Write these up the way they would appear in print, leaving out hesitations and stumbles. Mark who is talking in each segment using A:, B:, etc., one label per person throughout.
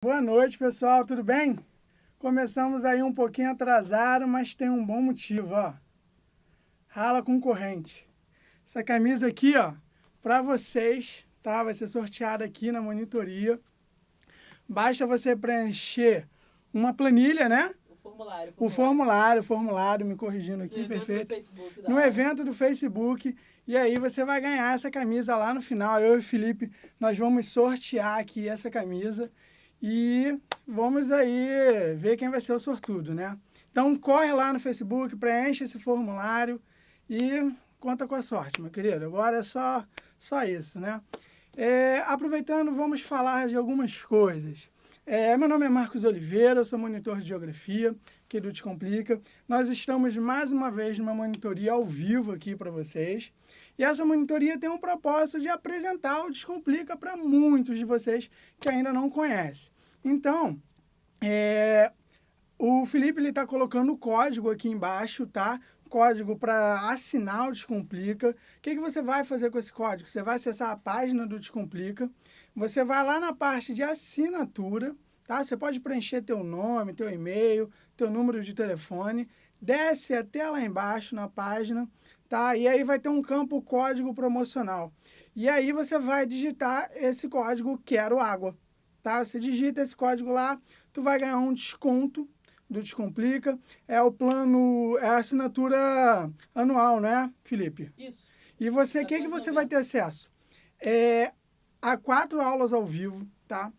A: Boa noite, pessoal, tudo bem? Começamos aí um pouquinho atrasado, mas tem um bom motivo, ó. Rala com corrente. Essa camisa aqui, ó, para vocês, tá? Vai ser sorteada aqui na monitoria. Basta você preencher uma planilha, né? O formulário, me corrigindo aqui, perfeito. No evento do Facebook. E aí você vai ganhar essa camisa lá no final. Eu e o Felipe, nós vamos sortear aqui essa camisa. E vamos aí ver quem vai ser o sortudo, né? Então corre lá no Facebook, preenche esse formulário e conta com a sorte, meu querido. Agora é só isso, né? Aproveitando, vamos falar de algumas coisas. Meu nome é Marcos Oliveira, eu sou monitor de geografia aqui do Descomplica. Nós estamos mais uma vez numa monitoria ao vivo aqui para vocês. E essa monitoria tem um propósito de apresentar o Descomplica para muitos de vocês que ainda não conhecem. Então, o Felipe está colocando o código aqui embaixo, tá? Código para assinar o Descomplica. O que você vai fazer com esse código? Você vai acessar a página do Descomplica. Você vai lá na parte de assinatura, tá? Você pode preencher teu nome, teu e-mail, teu número de telefone. Desce até lá embaixo na página, tá? E aí vai ter um campo código promocional. E aí você vai digitar esse código Quero Água, tá? Você digita esse código lá, tu vai ganhar um desconto do Descomplica. É o plano, é a assinatura anual, né, Felipe?
B: Isso.
A: E você, o que você vai ter acesso? A 4 aulas ao vivo, tá?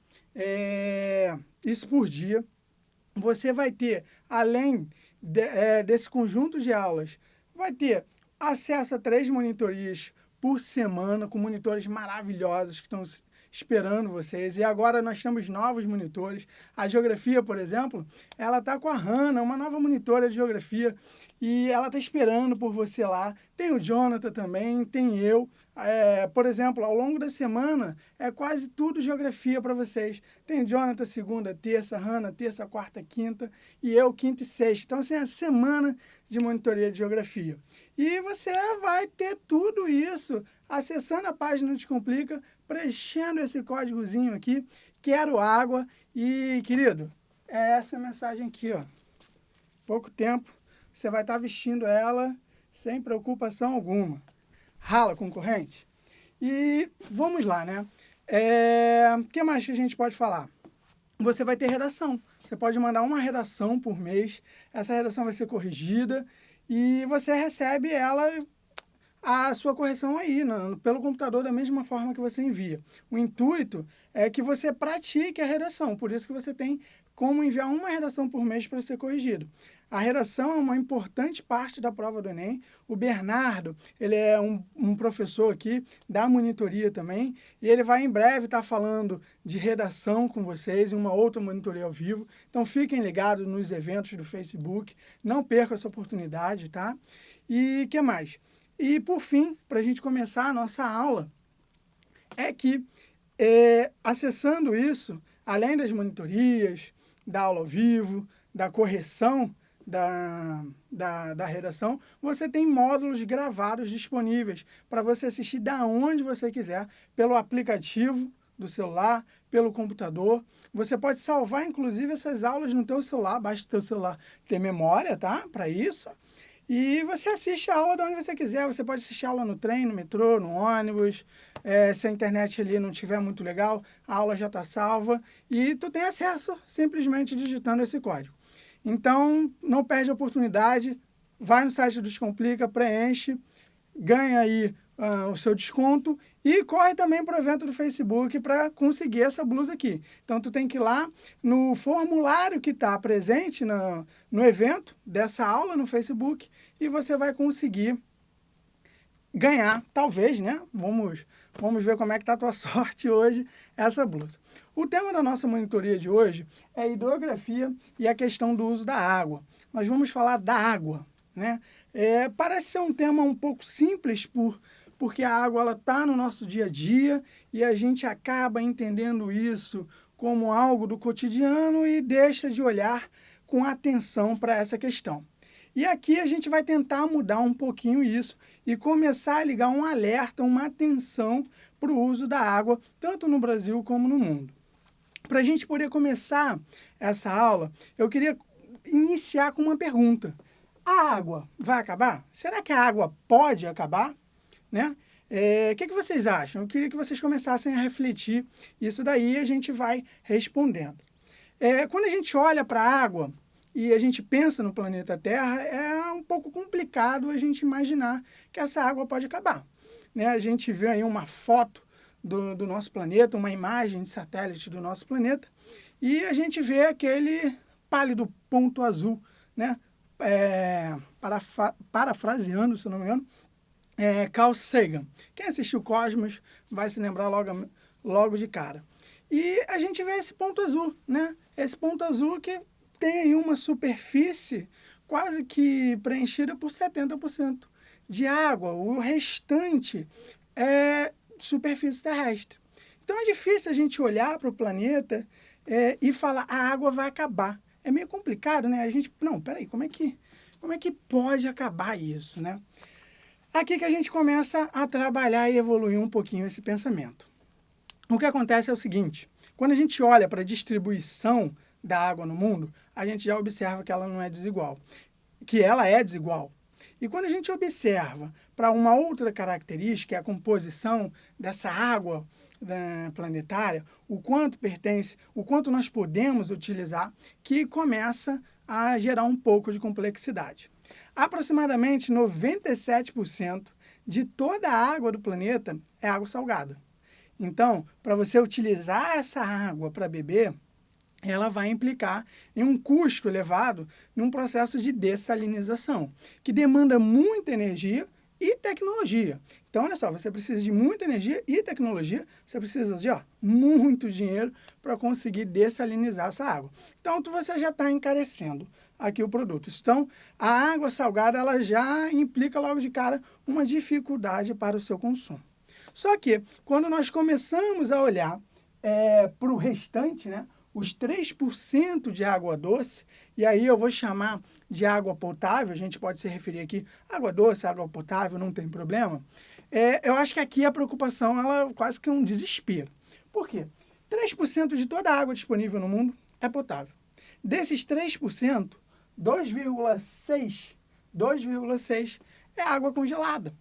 A: Isso por dia. Você vai ter, além desse conjunto de aulas, vai ter acesso a 3 monitorias por semana, com monitores maravilhosos que estão esperando vocês. E agora nós temos novos monitores. A geografia, por exemplo, ela está com a Hannah, uma nova monitora de geografia, e ela está esperando por você lá. Tem o Jonathan também, tem eu. Por exemplo, ao longo da semana, é quase tudo geografia para vocês. Tem Jonathan segunda, terça, Hannah terça, quarta, quinta, e eu quinta e sexta. Então, assim, é a semana de monitoria de geografia. E você vai ter tudo isso acessando a página do Descomplica, preenchendo esse códigozinho aqui, Quero Água. E, querido, é essa mensagem aqui, ó. Pouco tempo, você vai estar vestindo ela sem preocupação alguma. Rala concorrente. E vamos lá, né? O que mais que a gente pode falar? Você vai ter redação. Você pode mandar uma redação por mês. Essa redação vai ser corrigida e você recebe ela, a sua correção aí, pelo computador, da mesma forma que você envia. O intuito é que você pratique a redação, por isso que você tem como enviar uma redação por mês para ser corrigido. A redação é uma importante parte da prova do Enem. O Bernardo, ele é um professor aqui da monitoria também, e ele vai em breve estar falando de redação com vocês em uma outra monitoria ao vivo. Então fiquem ligados nos eventos do Facebook, não percam essa oportunidade, tá? E o que mais? E, por fim, para a gente começar a nossa aula, acessando isso, além das monitorias, da aula ao vivo, da correção da redação, você tem módulos gravados disponíveis para você assistir da onde você quiser, pelo aplicativo do celular, pelo computador. Você pode salvar, inclusive, essas aulas no teu celular, basta o teu celular ter memória, tá? Para isso. E você assiste a aula de onde você quiser. Você pode assistir a aula no trem, no metrô, no ônibus. Se a internet ali não estiver muito legal, a aula já está salva. E tu tem acesso simplesmente digitando esse código. Então, não perde a oportunidade. Vai no site do Descomplica, preenche, ganha aí o seu desconto e corre também para o evento do Facebook para conseguir essa blusa aqui. Então, tu tem que ir lá no formulário que está presente no evento dessa aula no Facebook e você vai conseguir ganhar, talvez, né? Vamos ver como é que está a tua sorte hoje, essa blusa. O tema da nossa monitoria de hoje é hidrografia e a questão do uso da água. Nós vamos falar da água, né? Parece ser um tema um pouco simples porque a água está no nosso dia a dia e a gente acaba entendendo isso como algo do cotidiano e deixa de olhar com atenção para essa questão. E aqui a gente vai tentar mudar um pouquinho isso e começar a ligar um alerta, uma atenção para o uso da água, tanto no Brasil como no mundo. para a gente poder começar essa aula, eu queria iniciar com uma pergunta. A água vai acabar? Será que a água pode acabar? Né? O que vocês acham? Eu queria que vocês começassem a refletir isso daí e a gente vai respondendo. Quando a gente olha para a água e a gente pensa no planeta Terra, é um pouco complicado a gente imaginar que essa água pode acabar. Né? A gente vê aí uma foto do nosso planeta, uma imagem de satélite do nosso planeta, e a gente vê aquele pálido ponto azul, né? Parafraseando, se não me engano, Carl Sagan. Quem assistiu Cosmos vai se lembrar logo de cara. E a gente vê esse ponto azul, né? Esse ponto azul que tem aí uma superfície quase que preenchida por 70% de água. O restante é superfície terrestre. Então é difícil a gente olhar para o planeta e falar a água vai acabar. É meio complicado, né? A gente, não, peraí, como é que pode acabar isso, né? Aqui que a gente começa a trabalhar e evoluir um pouquinho esse pensamento. O que acontece é o seguinte, quando a gente olha para a distribuição da água no mundo, a gente já observa que ela não é desigual, que ela é desigual. E quando a gente observa para uma outra característica, que é a composição dessa água planetária, o quanto pertence, o quanto nós podemos utilizar, que começa a gerar um pouco de complexidade. Aproximadamente 97% de toda a água do planeta é água salgada. Então, para você utilizar essa água para beber, ela vai implicar em um custo elevado num processo de dessalinização, que demanda muita energia e tecnologia. Então, olha só, você precisa de muita energia e tecnologia, você precisa de muito dinheiro para conseguir dessalinizar essa água. Então, você já está encarecendo aqui o produto. Então, a água salgada ela já implica logo de cara uma dificuldade para o seu consumo. Só que, quando nós começamos a olhar para o restante, né, os 3% de água doce, e aí eu vou chamar de água potável, a gente pode se referir aqui, água doce, água potável, não tem problema. Eu acho que aqui a preocupação ela quase que é um desespero. Por quê? 3% de toda a água disponível no mundo é potável. Desses 3%, 2,6% é água congelada.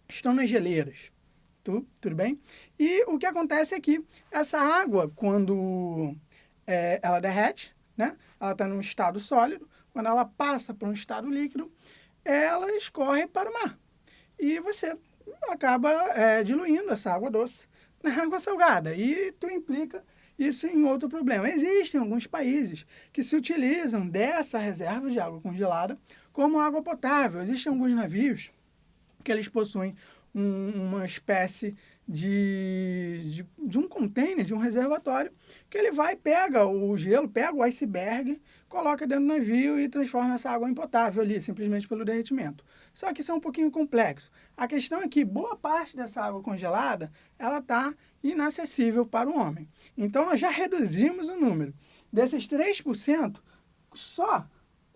A: Estão nas geleiras. Tudo bem? E o que acontece é que essa água, quando ela derrete, né? Ela está num estado sólido, quando ela passa para um estado líquido, ela escorre para o mar. E você acaba diluindo essa água doce na água salgada. E tu implica isso em outro problema. Existem alguns países que se utilizam dessa reserva de água congelada como água potável. Existem alguns navios que eles possuem uma espécie de um container, de um reservatório, que ele vai, pega o gelo, pega o iceberg, coloca dentro do navio e transforma essa água em potável ali, simplesmente pelo derretimento. Só que isso é um pouquinho complexo. A questão é que boa parte dessa água congelada, ela está inacessível para o homem. Então, nós já reduzimos o número. Desses 3%, só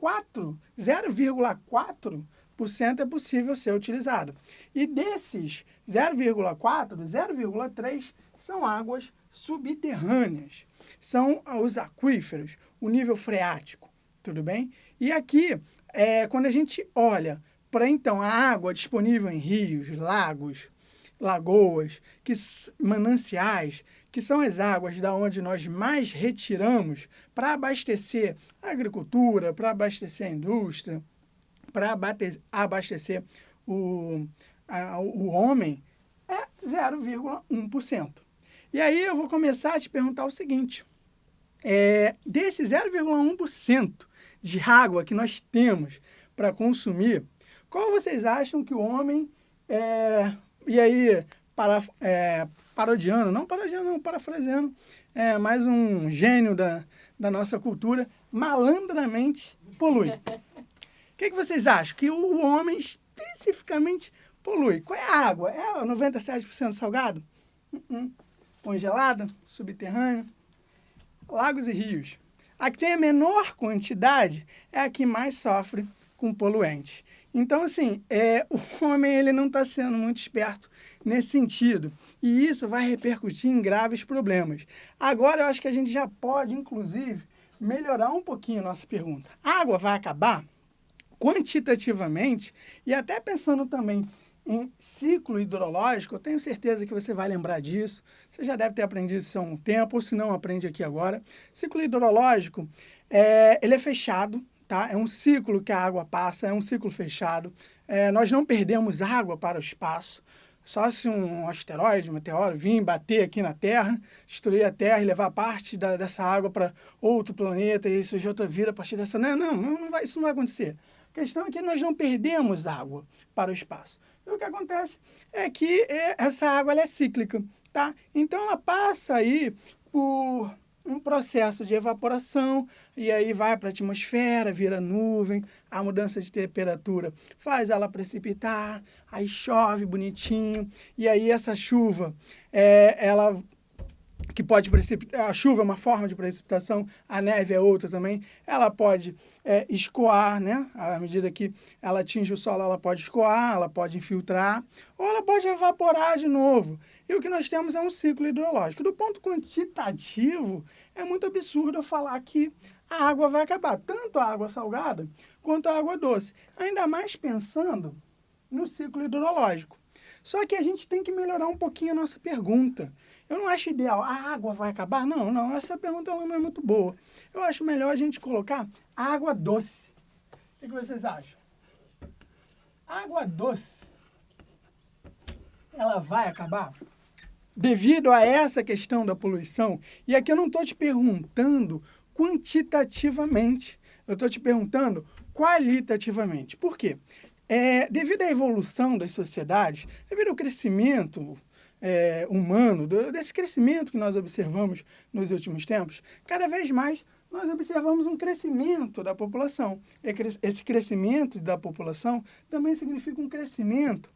A: 0,4% é possível ser utilizado. E desses 0,3% são águas subterrâneas. São os aquíferos, o nível freático, tudo bem? E aqui, quando a gente olha para, então, a água disponível em rios, lagos, lagoas, mananciais, que são as águas da onde nós mais retiramos para abastecer a agricultura, para abastecer a indústria, para abastecer o homem, é 0,1%. E aí eu vou começar a te perguntar o seguinte, desse 0,1% de água que nós temos para consumir, qual vocês acham que o homem, e aí parafraseando, mais um gênio da nossa cultura, malandramente polui? O que vocês acham? Que o homem especificamente polui. Qual é a água? É 97% salgado? Congelada? Subterrâneo? Lagos e rios. A que tem a menor quantidade é a que mais sofre com poluentes. Então, assim, o homem ele não está sendo muito esperto nesse sentido. E isso vai repercutir em graves problemas. Agora, eu acho que a gente já pode, inclusive, melhorar um pouquinho a nossa pergunta. A água vai acabar? Quantitativamente, e até pensando também em ciclo hidrológico, eu tenho certeza que você vai lembrar disso. Você já deve ter aprendido isso há um tempo, ou se não, aprende aqui agora. Ciclo hidrológico, ele é fechado, tá? É um ciclo que a água passa, é um ciclo fechado. Nós não perdemos água para o espaço. Só se um asteroide, um meteoro vir bater aqui na Terra, destruir a Terra e levar parte dessa água para outro planeta e surgir outra vida a partir dessa... Não vai, isso não vai acontecer. A questão é que nós não perdemos água para o espaço. E o que acontece é que essa água ela é cíclica, tá? Então ela passa aí por um processo de evaporação e aí vai para a atmosfera, vira nuvem, a mudança de temperatura faz ela precipitar, aí chove bonitinho e aí essa chuva, ela que pode precipitar, a chuva é uma forma de precipitação, a neve é outra também, ela pode escoar, né? À medida que ela atinge o solo, ela pode escoar, ela pode infiltrar, ou ela pode evaporar de novo. E o que nós temos é um ciclo hidrológico. Do ponto quantitativo, é muito absurdo eu falar que a água vai acabar, tanto a água salgada quanto a água doce, ainda mais pensando no ciclo hidrológico. Só que a gente tem que melhorar um pouquinho a nossa pergunta. Eu não acho ideal, a água vai acabar? Não, essa pergunta não é muito boa. Eu acho melhor a gente colocar água doce. O que vocês acham? Água doce, ela vai acabar? Devido a essa questão da poluição, e aqui eu não estou te perguntando quantitativamente, eu estou te perguntando qualitativamente. Por quê? Devido à evolução das sociedades, devido ao crescimento humano, desse crescimento que nós observamos nos últimos tempos, cada vez mais nós observamos um crescimento da população. Esse crescimento da população também significa um crescimento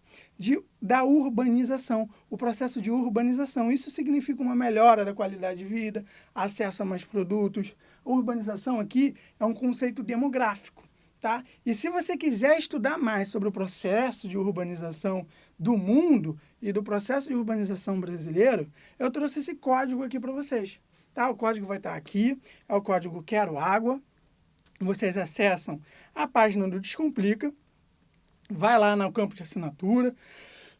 A: da urbanização, o processo de urbanização. Isso significa uma melhora da qualidade de vida, acesso a mais produtos. Urbanização aqui é um conceito demográfico. Tá? E se você quiser estudar mais sobre o processo de urbanização do mundo e do processo de urbanização brasileiro, eu trouxe esse código aqui para vocês. Tá? O código vai estar aqui, é o código Quero Água. Vocês acessam a página do Descomplica, vai lá no campo de assinatura,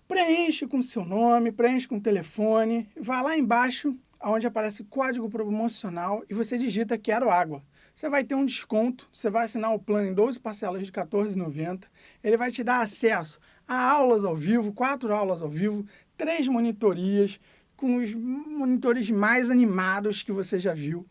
A: preenche com seu nome, preenche com o telefone, vai lá embaixo, onde aparece código promocional e você digita Quero Água. Você vai ter um desconto, você vai assinar o plano em 12 parcelas de R$ 14,90. Ele vai te dar acesso a aulas ao vivo, 4 aulas ao vivo, 3 monitorias, com os monitores mais animados que você já viu.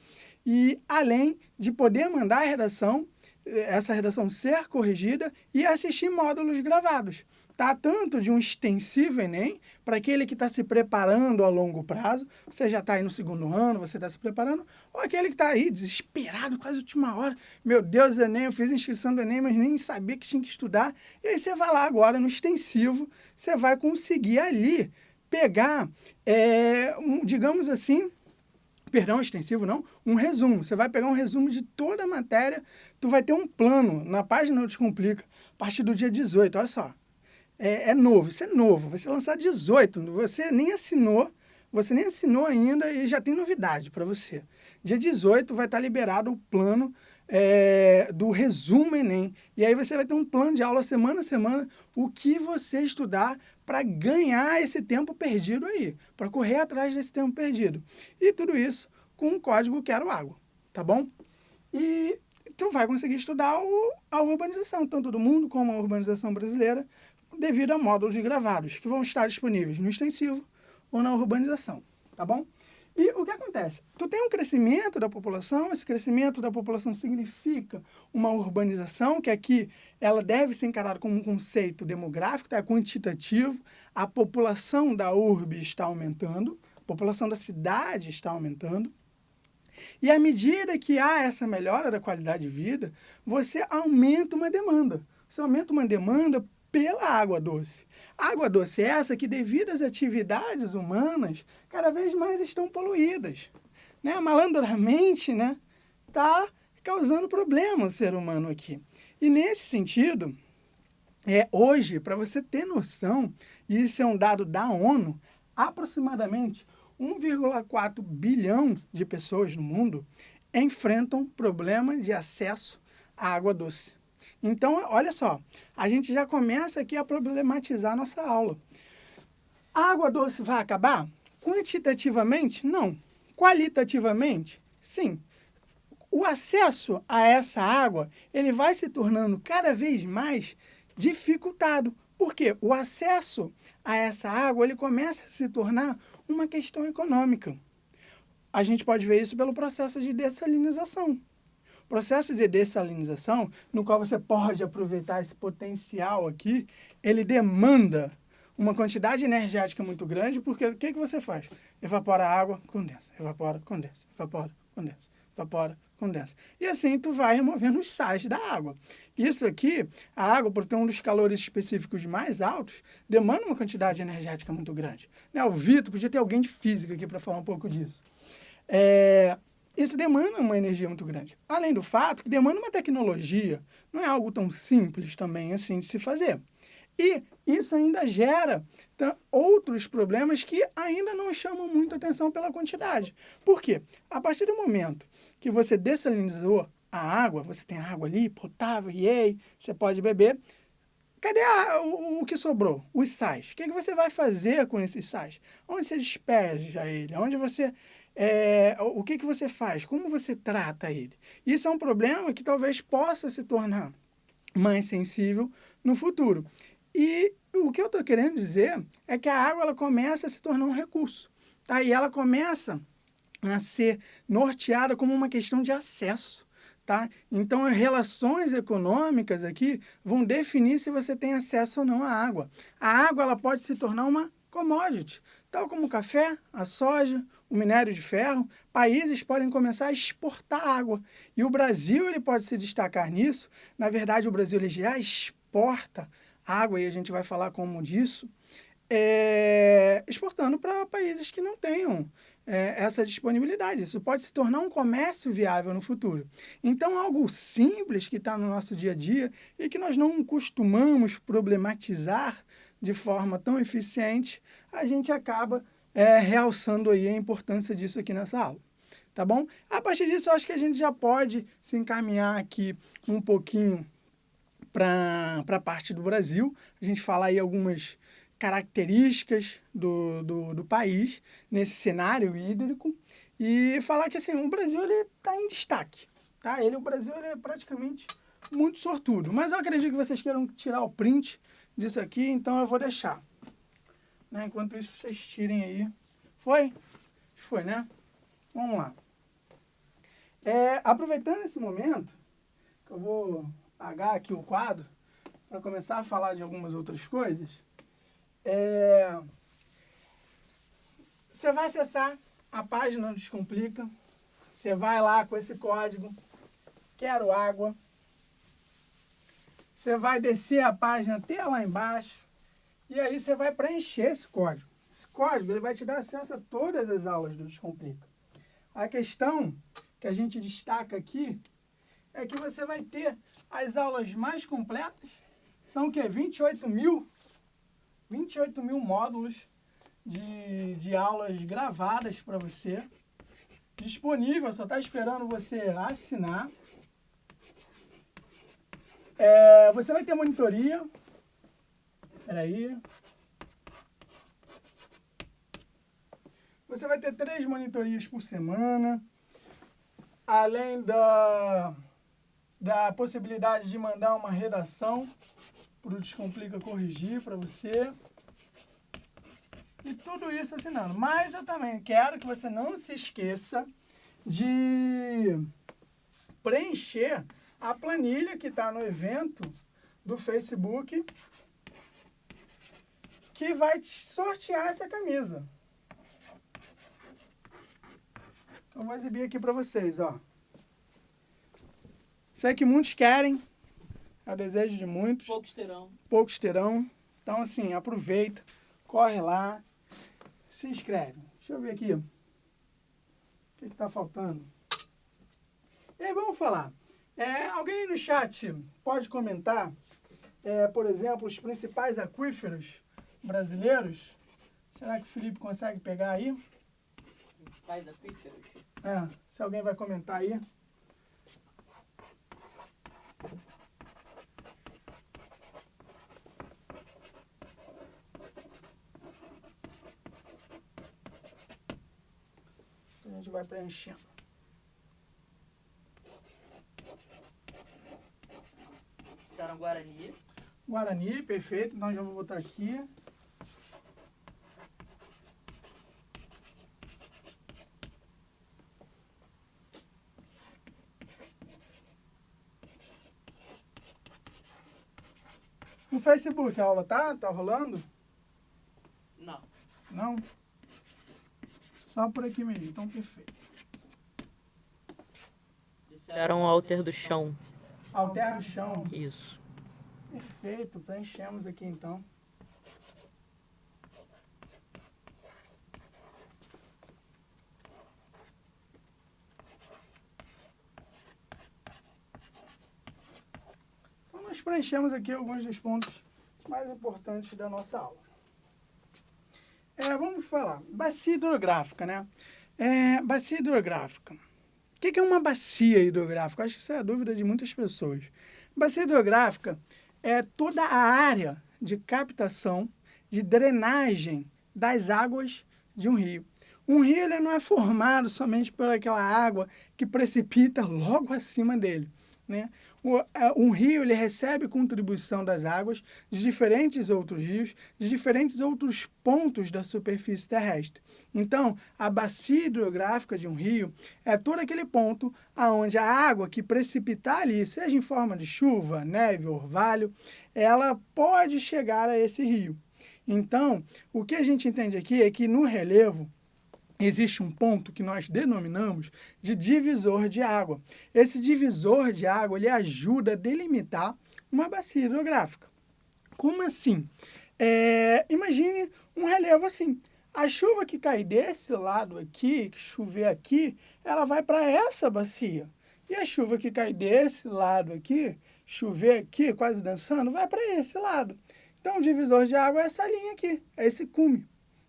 A: E além de poder mandar a redação, essa redação ser corrigida e assistir módulos gravados. Tá? Tanto de um extensivo Enem, para aquele que está se preparando a longo prazo, você já está aí no segundo ano, você está se preparando, ou aquele que está aí desesperado, quase a última hora, meu Deus, Enem, eu fiz a inscrição do Enem, mas nem sabia que tinha que estudar, e aí você vai lá agora no extensivo, você vai conseguir ali pegar, digamos assim, perdão, extensivo não, um resumo. Você vai pegar um resumo de toda a matéria, tu vai ter um plano na página do Descomplica, a partir do dia 18, olha só. Novo, isso é novo, vai ser lançado 18, você nem assinou ainda e já tem novidade para você. Dia 18 vai estar liberado o plano do resumo Enem, e aí você vai ter um plano de aula semana a semana, o que você estudar para ganhar esse tempo perdido aí, para correr atrás desse tempo perdido. E tudo isso com o código Quero Água, tá bom? E tu vai conseguir estudar a urbanização, tanto do mundo como a urbanização brasileira, devido a módulos gravados, que vão estar disponíveis no extensivo ou na urbanização, tá bom? E o que acontece? Tu tem um crescimento da população, esse crescimento da população significa uma urbanização, que aqui ela deve ser encarada como um conceito demográfico, tá? Quantitativo, a população da urbe está aumentando, a população da cidade está aumentando, e à medida que há essa melhora da qualidade de vida, você aumenta uma demanda. Você aumenta uma demanda pela água doce. Água doce é essa que, devido às atividades humanas, cada vez mais estão poluídas. Né? Malandramente, né? Tá causando problema o ser humano aqui. E nesse sentido, Hoje, para você ter noção, e isso é um dado da ONU, aproximadamente 1,4 bilhão de pessoas no mundo enfrentam problema de acesso à água doce. Então, olha só, a gente já começa aqui a problematizar a nossa aula. A água doce vai acabar? Quantitativamente, não. Qualitativamente, sim. O acesso a essa água, ele vai se tornando cada vez mais dificultado. Por quê? O acesso a essa água, ele começa a se tornar uma questão econômica. A gente pode ver isso pelo processo de dessalinização. O processo de dessalinização, no qual você pode aproveitar esse potencial aqui, ele demanda uma quantidade energética muito grande, porque o que você faz? Evapora a água, condensa, evapora, condensa, evapora, condensa, evapora, condensa. E assim tu vai removendo os sais da água. Isso aqui, a água, por ter um dos calores específicos mais altos, demanda uma quantidade energética muito grande. O Vitor, podia ter alguém de física aqui para falar um pouco disso. Isso demanda uma energia muito grande. Além do fato que demanda uma tecnologia, não é algo tão simples também assim de se fazer. E isso ainda gera outros problemas que ainda não chamam muito atenção pela quantidade. Por quê? A partir do momento que você dessalinizou a água, você tem a água ali, potável, você pode beber. Cadê o que sobrou? Os sais. O que você vai fazer com esses sais? Onde você despeja ele? Onde você... o que você faz? Como você trata ele? Isso é um problema que talvez possa se tornar mais sensível no futuro. E o que eu estou querendo dizer é que a água ela começa a se tornar um recurso. Tá? E ela começa a ser norteada como uma questão de acesso. Tá? Então, as relações econômicas aqui vão definir se você tem acesso ou não à água. A água ela pode se tornar uma commodity, tal como o café, a soja, o minério de ferro. Países podem começar a exportar água. E o Brasil ele pode se destacar nisso. Na verdade, o Brasil ele já exporta água, e a gente vai falar como disso, exportando para países que não tenham essa disponibilidade. Isso pode se tornar um comércio viável no futuro. Então, algo simples que está no nosso dia a dia e que nós não costumamos problematizar de forma tão eficiente, a gente acaba realçando aí a importância disso aqui nessa aula. Tá bom? A partir disso, eu acho que a gente já pode se encaminhar aqui um pouquinho para a parte do Brasil. A gente fala aí algumas características do país nesse cenário hídrico e falar que assim, o Brasil está em destaque. Tá? O Brasil ele é praticamente muito sortudo. Mas eu acredito que vocês queiram tirar o print disso aqui, então eu vou deixar. Né? Enquanto isso, vocês tirem aí. Foi? Foi, né? Vamos lá. Aproveitando esse momento, que eu vou apagar aqui o quadro para começar a falar de algumas outras coisas. Você vai acessar a página do Descomplica. Você vai lá com esse código Quero Água. Você vai descer a página até lá embaixo. E aí você vai preencher esse código. Esse código ele vai te dar acesso a todas as aulas do Descomplica. A questão que a gente destaca aqui é que você vai ter as aulas mais completas. São o quê? 28 mil módulos de aulas gravadas para você. Disponível, só está esperando você assinar. Você vai ter monitoria. Espera aí. Você vai ter 3 monitorias por semana. Além da possibilidade de mandar uma redação para o Descomplica corrigir para você. E tudo isso assinando. Mas eu também quero que você não se esqueça de preencher a planilha que está no evento do Facebook, que vai te sortear essa camisa. Eu vou exibir aqui para vocês, ó. Sei que muitos querem, é o desejo de muitos. Poucos terão. Então, assim, aproveita, corre lá, se inscreve. Deixa eu ver aqui. O que está faltando? E aí, vamos falar. Alguém no chat pode comentar por exemplo, os principais aquíferos brasileiros. Será que o Felipe consegue pegar aí?
B: Principais aquíferos?
A: Se alguém vai comentar aí. A gente vai preenchendo.
B: Citaram Guarani.
A: Guarani, perfeito. Então já vou botar aqui. No Facebook a aula tá rolando?
B: Não.
A: Não? Só por aqui mesmo, então perfeito.
B: Disseram alter do chão.
A: Alter do chão.
B: Isso.
A: Perfeito, preenchemos aqui então. Então nós preenchemos aqui alguns dos pontos mais importantes da nossa aula. Vamos falar, bacia hidrográfica, né? Bacia hidrográfica. O que é uma bacia hidrográfica? Acho que isso é a dúvida de muitas pessoas. Bacia hidrográfica é toda a área de captação, de drenagem das águas de um rio. Um rio ele não é formado somente por aquela água que precipita logo acima dele, né? Um rio ele recebe contribuição das águas de diferentes outros rios, de diferentes outros pontos da superfície terrestre. Então, a bacia hidrográfica de um rio é todo aquele ponto onde a água que precipitar ali, seja em forma de chuva, neve, orvalho, ela pode chegar a esse rio. Então, o que a gente entende aqui é que no relevo, existe um ponto que nós denominamos de divisor de água. Esse divisor de água ele ajuda a delimitar uma bacia hidrográfica. Como assim? Imagine um relevo assim. A chuva que cai desse lado aqui, que chover aqui, ela vai para essa bacia. E a chuva que cai desse lado aqui, chover aqui, quase dançando, vai para esse lado. Então, o divisor de água é essa linha aqui, é esse cume,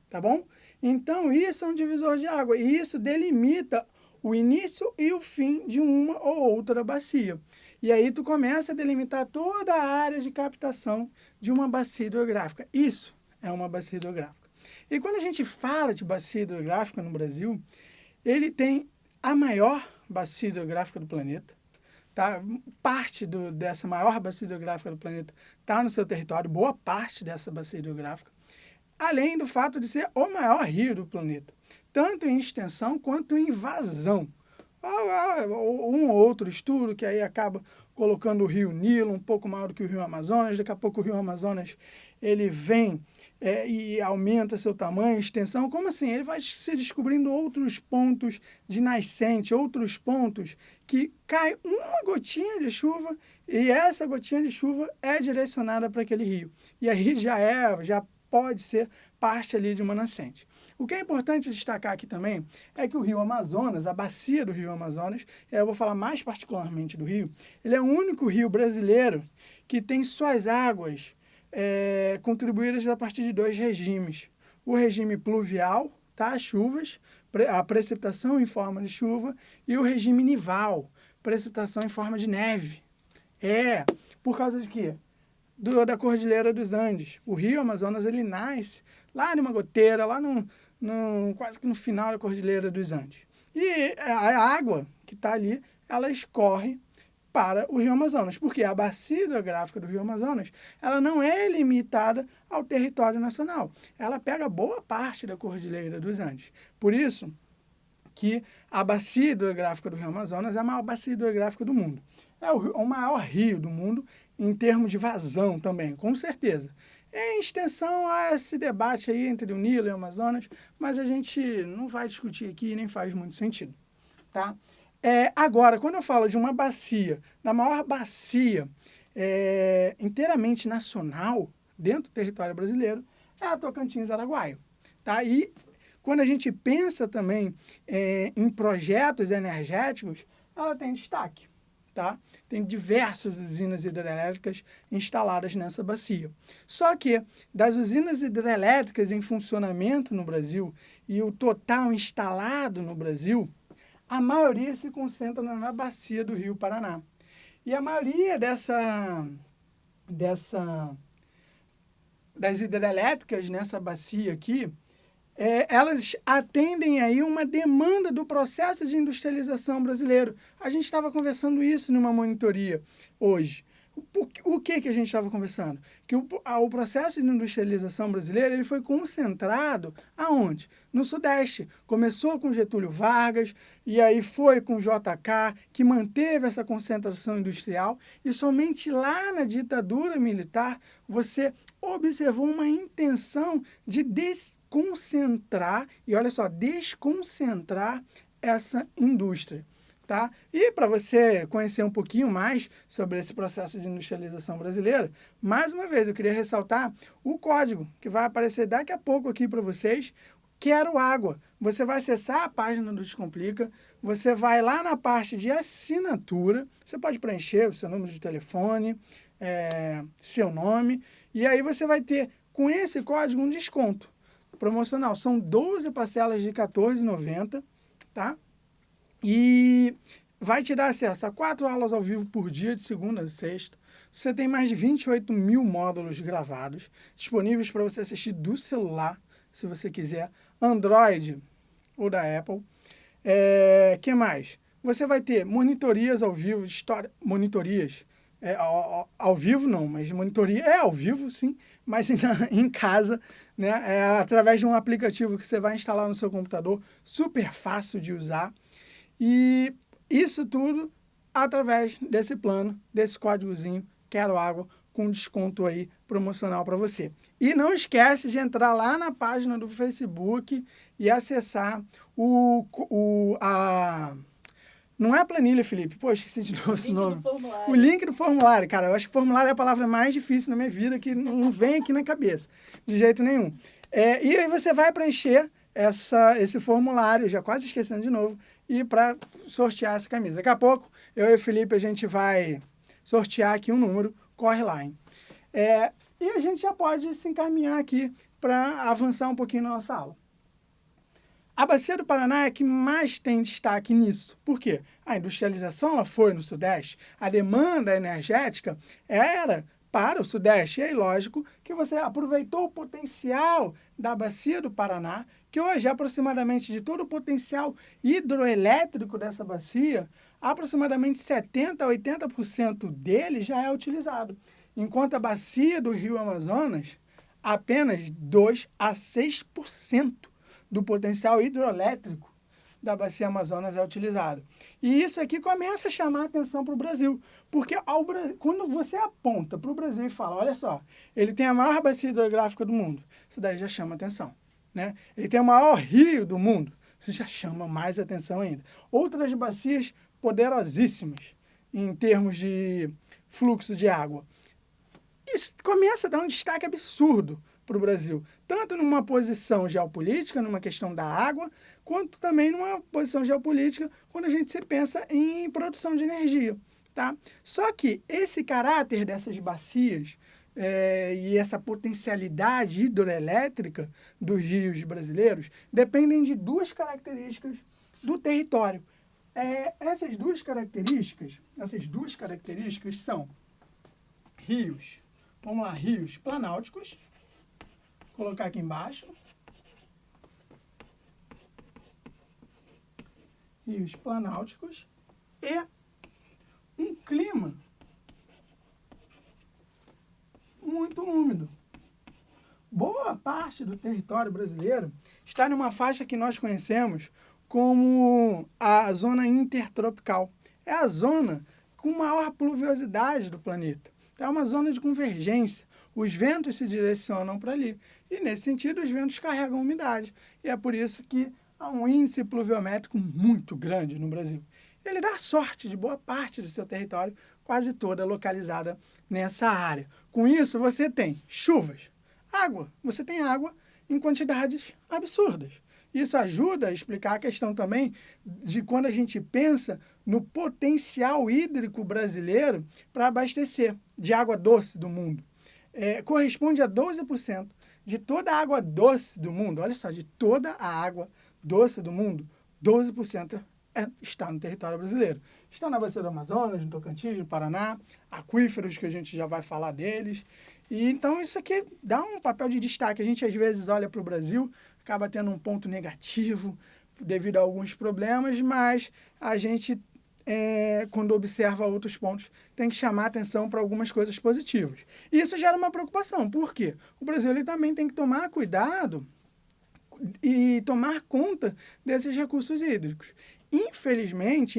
A: tá bom? Então, isso é um divisor de água e isso delimita o início e o fim de uma ou outra bacia. E aí tu começa a delimitar toda a área de captação de uma bacia hidrográfica. Isso é uma bacia hidrográfica. E quando a gente fala de bacia hidrográfica no Brasil, ele tem a maior bacia hidrográfica do planeta. Tá? Parte dessa maior bacia hidrográfica do planeta está no seu território, boa parte dessa bacia hidrográfica. Além do fato de ser o maior rio do planeta, tanto em extensão quanto em vazão. Um ou outro estudo que aí acaba colocando o rio Nilo um pouco maior do que o rio Amazonas, daqui a pouco o rio Amazonas ele vem e aumenta seu tamanho, extensão, como assim? Ele vai se descobrindo outros pontos de nascente, outros pontos que cai uma gotinha de chuva e essa gotinha de chuva é direcionada para aquele rio. E aí já pode ser parte ali de uma nascente. O que é importante destacar aqui também é que o rio Amazonas, a bacia do rio Amazonas, eu vou falar mais particularmente do rio, ele é o único rio brasileiro que tem suas águas contribuídas a partir de dois regimes. O regime pluvial, tá? Chuvas, a precipitação em forma de chuva, e o regime nival, precipitação em forma de neve. Por causa de quê? Da Cordilheira dos Andes. O rio Amazonas ele nasce lá numa goteira, lá quase que no final da Cordilheira dos Andes. E a água que está ali, ela escorre para o rio Amazonas, porque a bacia hidrográfica do rio Amazonas, ela não é limitada ao território nacional. Ela pega boa parte da Cordilheira dos Andes. Por isso que a bacia hidrográfica do rio Amazonas é a maior bacia hidrográfica do mundo. É o maior rio do mundo em termos de vazão também, com certeza. Em extensão, há esse debate aí entre o Nilo e o Amazonas, mas a gente não vai discutir aqui, nem faz muito sentido, tá? Agora, quando eu falo de uma bacia, da maior bacia inteiramente nacional, dentro do território brasileiro, é a Tocantins-Araguaia, tá? E quando a gente pensa também em projetos energéticos, ela tem destaque, tá? Tem diversas usinas hidrelétricas instaladas nessa bacia. Só que das usinas hidrelétricas em funcionamento no Brasil e o total instalado no Brasil, a maioria se concentra na bacia do Rio Paraná. E a maioria das hidrelétricas nessa bacia aqui, elas atendem aí uma demanda do processo de industrialização brasileiro. A gente estava conversando isso numa monitoria hoje. O que a gente estava conversando? Que o processo de industrialização brasileira ele foi concentrado aonde? No Sudeste. Começou com Getúlio Vargas e aí foi com JK, que manteve essa concentração industrial, e somente lá na ditadura militar você observou uma intenção de desconcentrar, e olha só, desconcentrar essa indústria. Tá? E para você conhecer um pouquinho mais sobre esse processo de industrialização brasileira, mais uma vez eu queria ressaltar o código que vai aparecer daqui a pouco aqui para vocês. Quero Água. Você vai acessar a página do Descomplica, você vai lá na parte de assinatura, você pode preencher o seu número de telefone, seu nome, e aí você vai ter com esse código um desconto promocional. São 12 parcelas de R$14,90, tá? E vai te dar acesso a 4 aulas ao vivo por dia, de segunda a sexta. Você tem mais de 28 mil módulos gravados, disponíveis para você assistir do celular, se você quiser, Android ou da Apple. Que mais? Você vai ter monitorias ao vivo, monitorias ao vivo não, mas monitoria ao vivo sim, mas em casa, né? Através de um aplicativo que você vai instalar no seu computador, super fácil de usar. E isso tudo através desse plano, desse códigozinho, Quero Água, com desconto aí promocional para você. E não esquece de entrar lá na página do Facebook e acessar não é a planilha, Felipe. Pô, esqueci de novo esse nome. O link do formulário, cara. Eu acho que formulário é a palavra mais difícil na minha vida, que não vem aqui na cabeça, de jeito nenhum. E aí você vai preencher esse formulário, já quase esquecendo de novo, e para sortear essa camisa. Daqui a pouco, eu e o Felipe, a gente vai sortear aqui um número, corre lá, hein? E a gente já pode se encaminhar aqui para avançar um pouquinho na nossa aula. A Bacia do Paraná é que mais tem destaque nisso. Por quê? A industrialização ela foi no Sudeste, a demanda energética era para o Sudeste. E aí, lógico, que você aproveitou o potencial da Bacia do Paraná, que hoje, aproximadamente de todo o potencial hidroelétrico dessa bacia, aproximadamente 70% a 80% dele já é utilizado. Enquanto a Bacia do Rio Amazonas, apenas 2% a 6% do potencial hidroelétrico da Bacia Amazonas é utilizado. E isso aqui começa a chamar a atenção para o Brasil, porque quando você aponta para o Brasil e fala, olha só, ele tem a maior bacia hidrográfica do mundo, isso daí já chama atenção, né? Ele tem o maior rio do mundo, isso já chama mais atenção ainda. Outras bacias poderosíssimas em termos de fluxo de água. Isso começa a dar um destaque absurdo para o Brasil, tanto numa posição geopolítica, numa questão da água, quanto também numa posição geopolítica quando a gente se pensa em produção de energia, tá? Só que esse caráter dessas bacias e essa potencialidade hidroelétrica dos rios brasileiros dependem de duas características do território. Essas duas características são rios, vamos lá, rios planáuticos, colocar aqui embaixo, rios planáuticos e um clima muito úmido. Boa parte do território brasileiro está numa faixa que nós conhecemos como a zona intertropical. É a zona com maior pluviosidade do planeta. É uma zona de convergência. Os ventos se direcionam para ali. E, nesse sentido, os ventos carregam umidade. E é por isso que há um índice pluviométrico muito grande no Brasil. Ele dá sorte de boa parte do seu território, quase toda localizada nessa área. Com isso, você tem chuvas, água. Você tem água em quantidades absurdas. Isso ajuda a explicar a questão também de quando a gente pensa no potencial hídrico brasileiro para abastecer de água doce do mundo. Corresponde a 12% de toda a água doce do mundo. Olha só, de toda a água doce do mundo, 12% está no território brasileiro. Está na bacia do Amazonas, no Tocantins, no Paraná, aquíferos que a gente já vai falar deles. E então isso aqui dá um papel de destaque. A gente às vezes olha para o Brasil, acaba tendo um ponto negativo devido a alguns problemas, mas a gente, quando observa outros pontos, tem que chamar atenção para algumas coisas positivas. E isso gera uma preocupação. Por quê? O Brasil ele também tem que tomar cuidado e tomar conta desses recursos hídricos. Infelizmente,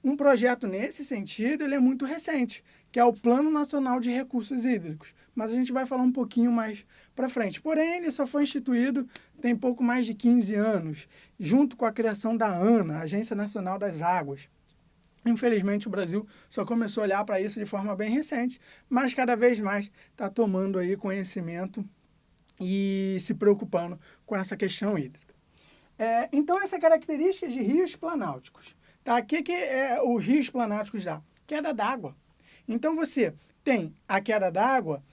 A: um projeto nesse sentido ele é muito recente, que é o Plano Nacional de Recursos Hídricos. Mas a gente vai falar um pouquinho mais para frente. Porém, ele só foi instituído tem pouco mais de 15 anos, junto com a criação da ANA, Agência Nacional das Águas. Infelizmente, o Brasil só começou a olhar para isso de forma bem recente, mas cada vez mais está tomando aí conhecimento e se preocupando com essa questão hídrica. Então, essa característica de rios planáuticos. Tá? O que os rios planáuticos dá? Queda d'água. Então, você tem a queda d'água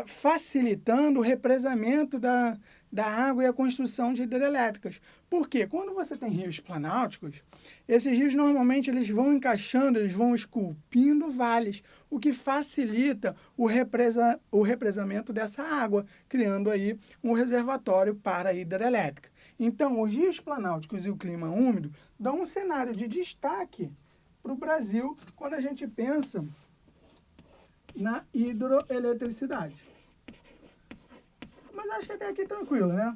A: facilitando o represamento da água e a construção de hidrelétricas. Por quê? Quando você tem rios planáuticos, esses rios normalmente eles vão encaixando, eles vão esculpindo vales, o que facilita o represamento dessa água, criando aí um reservatório para a hidrelétrica. Então, os rios planáuticos e o clima úmido dão um cenário de destaque para o Brasil quando a gente pensa na hidroeletricidade. Mas acho que até aqui tranquilo, né?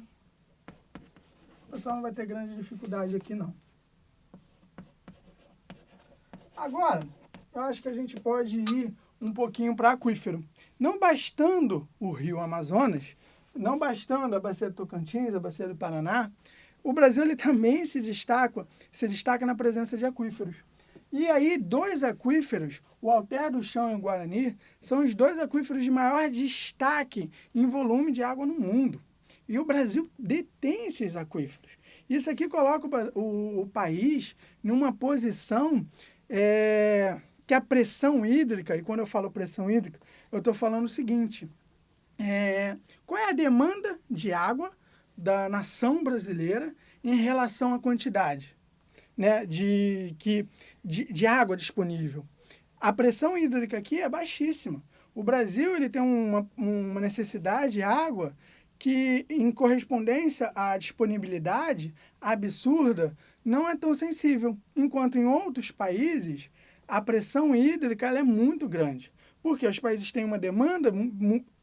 A: O pessoal não vai ter grande dificuldade aqui, não. Agora, eu acho que a gente pode ir um pouquinho para aquífero. Não bastando o rio Amazonas, não bastando a bacia do Tocantins, a bacia do Paraná, o Brasil ele também se destaca na presença de aquíferos. E aí, dois aquíferos, o Alter do Chão e o Guarani, são os dois aquíferos de maior destaque em volume de água no mundo. E o Brasil detém esses aquíferos. Isso aqui coloca o país numa posição que a pressão hídrica, e quando eu falo pressão hídrica, eu estou falando o seguinte, qual é a demanda de água da nação brasileira em relação à quantidade, né, de água disponível? A pressão hídrica aqui é baixíssima. O Brasil ele tem uma necessidade de água que, em correspondência à disponibilidade absurda, não é tão sensível, enquanto em outros países a pressão hídrica ela é muito grande, porque os países têm uma demanda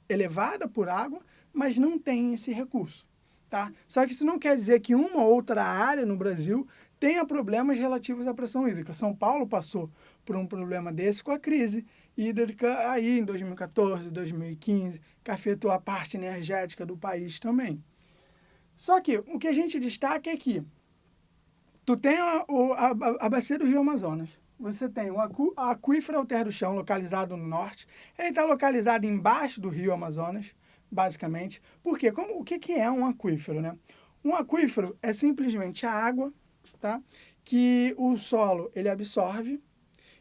A: elevada por água, mas não têm esse recurso. Tá? Só que isso não quer dizer que uma ou outra área no Brasil tenha problemas relativos à pressão hídrica. São Paulo passou por um problema desse com a crise hídrica aí em 2014, 2015, que afetou a parte energética do país também. Só que o que a gente destaca é que tu tem a bacia do Rio Amazonas, você tem o aquífero Alter do Chão, localizado no norte, ele está localizado embaixo do Rio Amazonas, basicamente. Por quê? O que é um aquífero, né? Um aquífero é simplesmente a água, tá? Que o solo ele absorve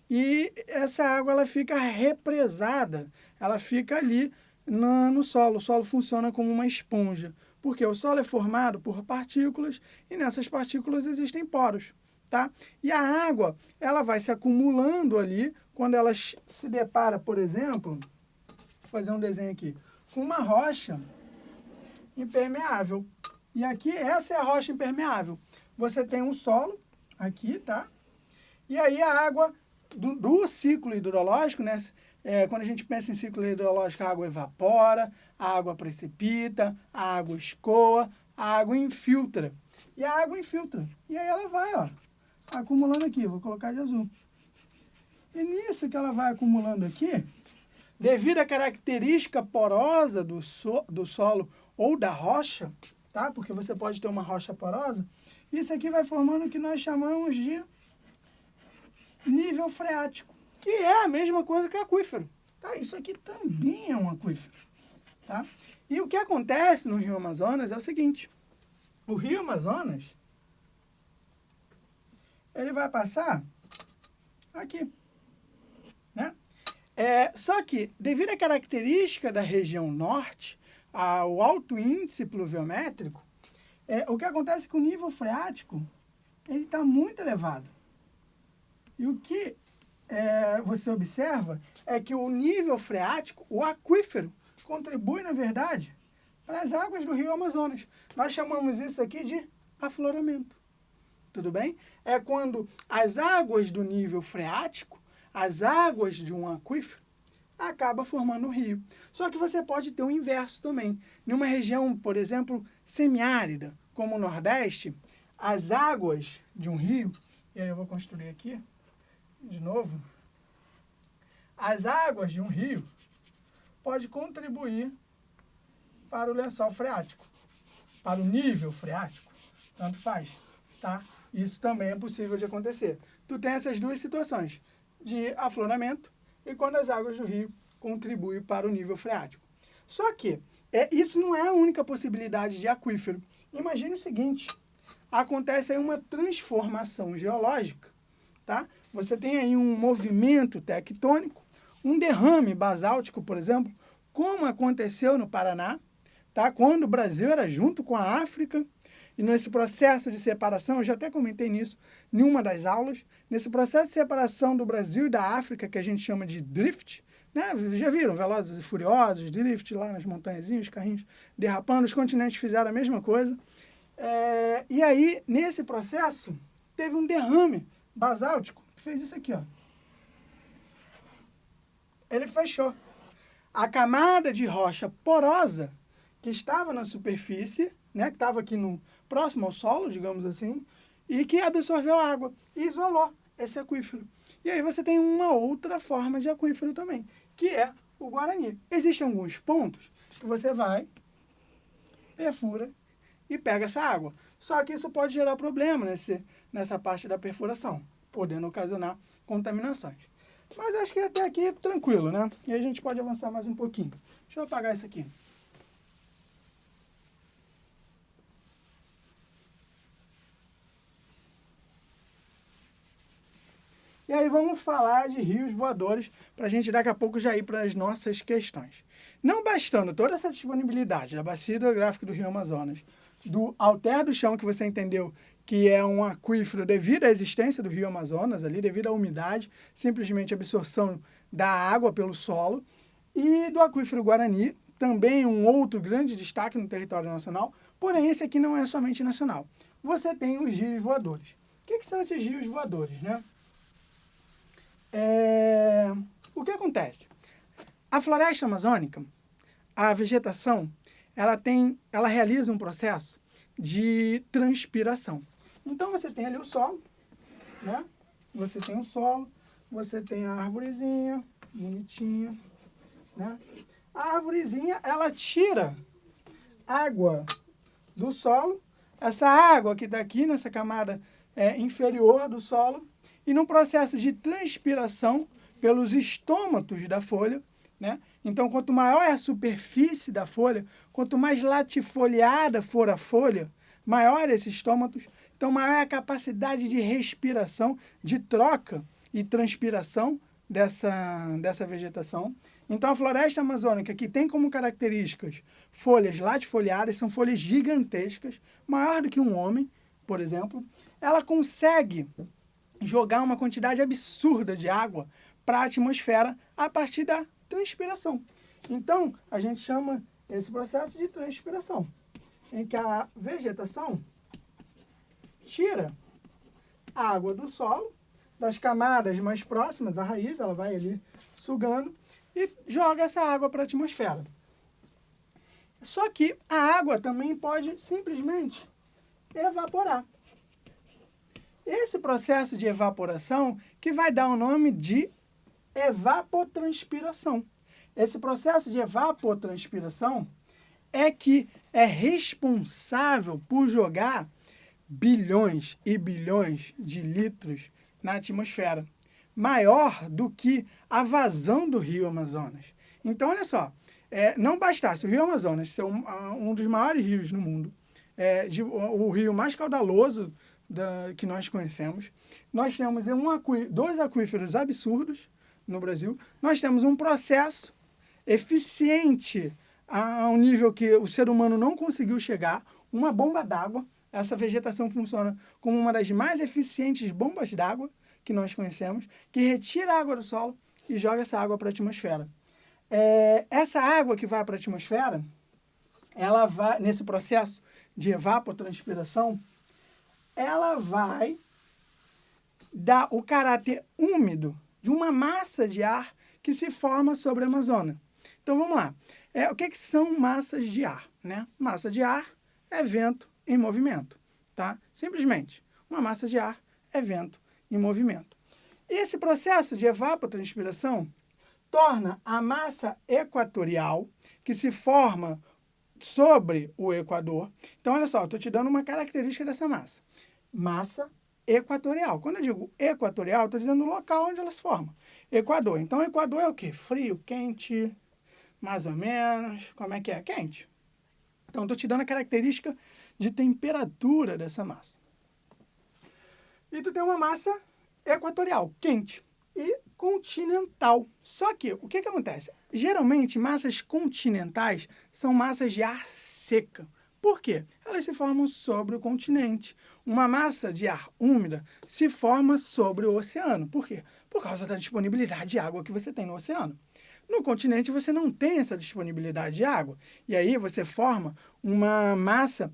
A: e essa água ela fica represada, ela fica ali no solo. O solo funciona como uma esponja, porque o solo é formado por partículas e nessas partículas existem poros, tá? E a água ela vai se acumulando ali quando ela se depara, por exemplo, vou fazer um desenho aqui, com uma rocha impermeável. E aqui, essa é a rocha impermeável. Você tem um solo aqui, tá? E aí a água do ciclo hidrológico, né? Quando a gente pensa em ciclo hidrológico, a água evapora, a água precipita, a água escoa, a água infiltra. E a água infiltra. E aí ela vai, ó, acumulando aqui. Vou colocar de azul. E nisso que ela vai acumulando aqui, devido à característica porosa do solo ou da rocha, tá? Porque você pode ter uma rocha porosa, isso aqui vai formando o que nós chamamos de nível freático, que é a mesma coisa que aquífero. Tá? Isso aqui também é um aquífero. Tá? E o que acontece no Rio Amazonas é o seguinte, o Rio Amazonas, ele vai passar aqui, né? Só que, devido à característica da região norte, ao alto índice pluviométrico, o que acontece é que o nível freático ele está muito elevado. E o que você observa é que o nível freático, o aquífero, contribui, na verdade, para as águas do Rio Amazonas. Nós chamamos isso aqui de afloramento. Tudo bem? É quando as águas do nível freático, as águas de um aquífero, acaba formando um rio. Só que você pode ter o inverso também. Numa região, por exemplo, semiárida, como o Nordeste, as águas de um rio, e aí eu vou construir aqui, de novo, as águas de um rio pode contribuir para o lençol freático, para o nível freático, tanto faz, tá? Isso também é possível de acontecer. Tu tem essas duas situações, de afloramento e quando as águas do rio contribuem para o nível freático. Só que isso não é a única possibilidade de aquífero. Imagine o seguinte, acontece aí uma transformação geológica, tá? Você tem aí um movimento tectônico, um derrame basáltico, por exemplo, como aconteceu no Paraná, tá? Quando o Brasil era junto com a África, e nesse processo de separação, eu já até comentei nisso em uma das aulas, nesse processo de separação do Brasil e da África, que a gente chama de drift, né? Já viram Velozes e Furiosos, drift lá nas montanhazinhas, os carrinhos derrapando, os continentes fizeram a mesma coisa. E aí, nesse processo, teve um derrame basáltico, que fez isso aqui, ó. Ele fechou. A camada de rocha porosa que estava na superfície, né, que estava aqui próximo ao solo, digamos assim, e que absorveu a água e isolou esse aquífero. E aí você tem uma outra forma de aquífero também, que é o Guarani. Existem alguns pontos que você vai, perfura e pega essa água. Só que isso pode gerar problema nessa parte da perfuração, podendo ocasionar contaminações. Mas acho que até aqui é tranquilo, né? E a gente pode avançar mais um pouquinho. Deixa eu apagar isso aqui. E aí vamos falar de rios voadores para a gente daqui a pouco já ir para as nossas questões. Não bastando toda essa disponibilidade da bacia hidrográfica do Rio Amazonas, do alter do chão que você entendeu que é um aquífero devido à existência do Rio Amazonas, ali devido à umidade, simplesmente absorção da água pelo solo, e do aquífero Guarani, também um outro grande destaque no território nacional, porém esse aqui não é somente nacional. Você tem os rios voadores. O que são esses rios voadores, né? O que acontece? A floresta amazônica, a vegetação, ela realiza um processo de transpiração. Então você tem ali o solo, né? Você tem o solo, você tem a arvorezinha, bonitinha, né? A arvorezinha, ela tira água do solo, essa água que está aqui nessa camada inferior do solo, e no processo de transpiração pelos estômatos da folha, né? Então, quanto maior é a superfície da folha, quanto mais latifoliada for a folha, maior esses estômatos, então maior é a capacidade de respiração, de troca e transpiração dessa vegetação. Então, a floresta amazônica, que tem como características folhas latifoliadas, são folhas gigantescas, maior do que um homem, por exemplo, ela consegue jogar uma quantidade absurda de água para a atmosfera a partir da transpiração. Então, a gente chama esse processo de transpiração, em que a vegetação tira a água do solo, das camadas mais próximas, a raiz, ela vai ali sugando, e joga essa água para a atmosfera. Só que a água também pode simplesmente evaporar. Esse processo de evaporação que vai dar o nome de evapotranspiração. Esse processo de evapotranspiração é que é responsável por jogar bilhões e bilhões de litros na atmosfera, maior do que a vazão do Rio Amazonas. Então, olha só, não bastasse o Rio Amazonas ser um dos maiores rios no mundo, o rio mais caudaloso que nós conhecemos, nós temos dois aquíferos absurdos no Brasil, nós temos um processo eficiente a um nível que o ser humano não conseguiu chegar, uma bomba d'água. Essa vegetação funciona como uma das mais eficientes bombas d'água que nós conhecemos, que retira a água do solo e joga essa água para a atmosfera. Essa água que vai para a atmosfera, ela vai, nesse processo de evapotranspiração, ela vai dar o caráter úmido de uma massa de ar que se forma sobre a Amazônia. Então, vamos lá. O que são massas de ar, né? Massa de ar é vento em movimento, tá? Simplesmente, uma massa de ar é vento em movimento. E esse processo de evapotranspiração torna a massa equatorial, que se forma sobre o Equador. Então, olha só, estou te dando uma característica dessa massa. Massa equatorial. Quando eu digo equatorial, estou dizendo o local onde ela se forma. Equador. Então, o Equador é o quê? Frio, quente, mais ou menos. Como é que é? Quente. Então, estou te dando a característica de temperatura dessa massa. E tu tem uma massa equatorial, quente, e continental. Só que, o que acontece? Geralmente, massas continentais são massas de ar seca. Por quê? Elas se formam sobre o continente. Uma massa de ar úmida se forma sobre o oceano. Por quê? Por causa da disponibilidade de água que você tem no oceano. No continente, você não tem essa disponibilidade de água. E aí, você forma uma massa,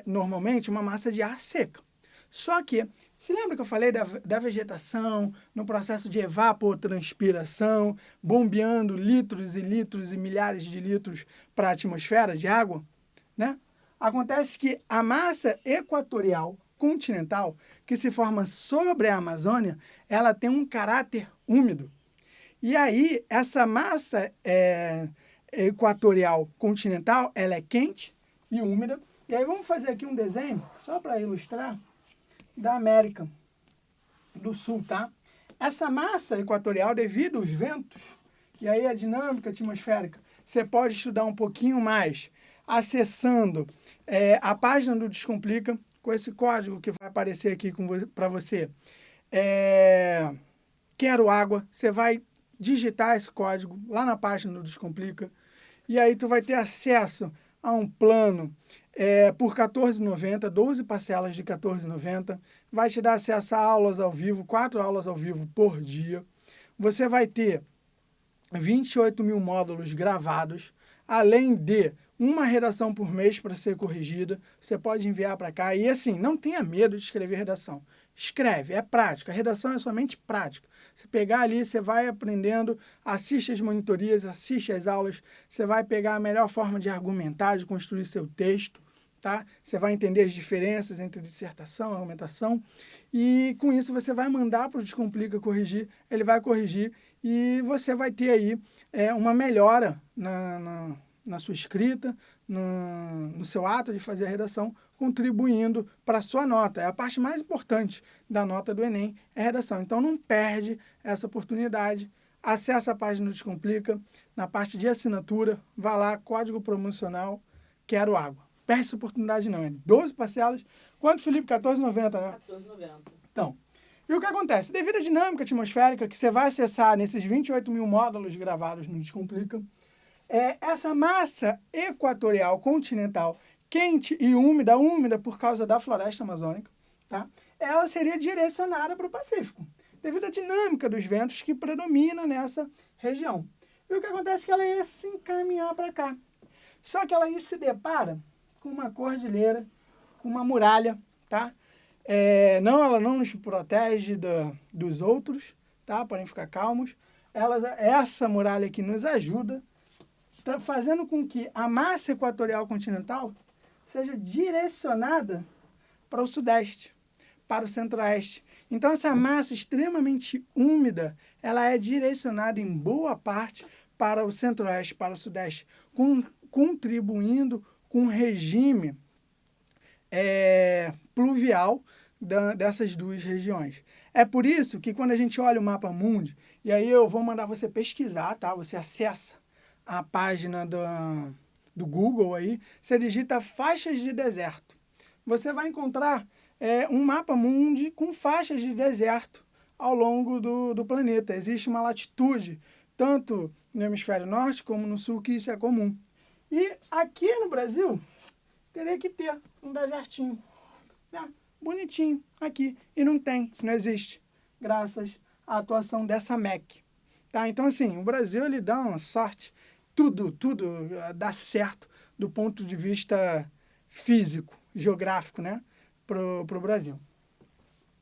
A: normalmente, uma massa de ar seca. Só que, se lembra que eu falei da vegetação, no processo de evapotranspiração, bombeando litros e litros e milhares de litros para a atmosfera de água? Né? Acontece que a massa equatorial continental, que se forma sobre a Amazônia, ela tem um caráter úmido. E aí, essa massa equatorial continental, ela é quente e úmida. E aí, vamos fazer aqui um desenho, só para ilustrar, da América do Sul, tá? Essa massa equatorial, devido aos ventos, e aí a dinâmica atmosférica, você pode estudar um pouquinho mais acessando a página do Descomplica, com esse código que vai aparecer aqui para você. Quero água, você vai digitar esse código lá na página do Descomplica, e aí tu vai ter acesso a um plano por R$ 14,90, 12 parcelas de R$ 14,90, vai te dar acesso a aulas ao vivo, 4 aulas ao vivo por dia. Você vai ter 28 mil módulos gravados, além de uma redação por mês para ser corrigida. Você pode enviar para cá. E assim, não tenha medo de escrever redação. Escreve, é prática. A redação é somente prática. Você pegar ali, você vai aprendendo, assiste as monitorias, assiste as aulas, você vai pegar a melhor forma de argumentar, de construir seu texto, tá? Você vai entender as diferenças entre dissertação e argumentação, e com isso você vai mandar para o Descomplica corrigir, ele vai corrigir, e você vai ter aí uma melhora na sua escrita, no seu ato de fazer a redação, contribuindo para a sua nota. É a parte mais importante da nota do Enem, é a redação. Então, não perde essa oportunidade. Acesse a página do Descomplica, na parte de assinatura, vá lá, código promocional, quero água. Perde essa oportunidade não, 12 parcelas. Quanto, Felipe? R$14,90, né?
B: R$14,90.
A: Então, e o que acontece? Devido à dinâmica atmosférica que você vai acessar nesses 28 mil módulos gravados no Descomplica, essa massa equatorial continental quente e úmida por causa da floresta amazônica, tá? Ela seria direcionada para o Pacífico, devido à dinâmica dos ventos que predomina nessa região. E o que acontece é que ela ia se encaminhar para cá. Só que ela aí se depara com uma cordilheira, com uma muralha, tá? Ela não nos protege dos outros, tá? Podem ficar calmos. Essa muralha aqui nos ajuda, fazendo com que a massa equatorial continental seja direcionada para o sudeste, para o centro-oeste. Então, essa massa extremamente úmida, ela é direcionada em boa parte para o centro-oeste, para o sudeste, contribuindo com um regime pluvial dessas duas regiões. É por isso que quando a gente olha o mapa mundi, e aí eu vou mandar você pesquisar, tá? Você acessa a página do Google aí, você digita faixas de deserto. Você vai encontrar um mapa mundi com faixas de deserto ao longo do planeta. Existe uma latitude, tanto no hemisfério norte como no sul, que isso é comum. E aqui no Brasil, teria que ter um desertinho, né? Bonitinho aqui. E não tem, não existe, graças à atuação dessa MEC. Tá? Então, assim, o Brasil ele dá uma sorte, tudo dá certo do ponto de vista físico, geográfico, né? Pro Brasil.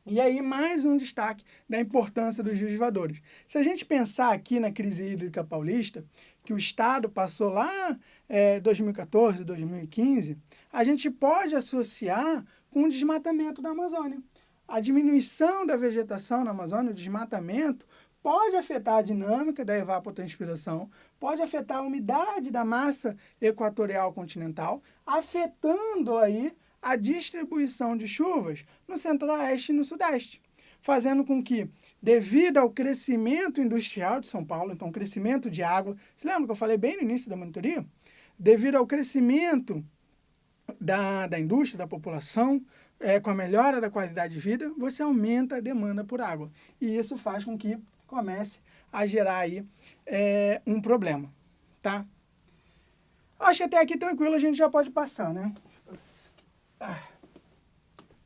A: E aí, mais um destaque da importância dos rios voadores. Se a gente pensar aqui na crise hídrica paulista, que o Estado passou lá 2014, 2015, a gente pode associar com o desmatamento da Amazônia. A diminuição da vegetação na Amazônia, o desmatamento, pode afetar a dinâmica da evapotranspiração, pode afetar a umidade da massa equatorial continental, afetando aí a distribuição de chuvas no centro-oeste e no sudeste, fazendo com que, devido ao crescimento industrial de São Paulo, então crescimento de água, você lembra que eu falei bem no início da monitoria? Devido ao crescimento da indústria, da população, com a melhora da qualidade de vida, você aumenta a demanda por água. E isso faz com que comece a gerar aí um problema, tá? Acho que até aqui tranquilo a gente já pode passar, né?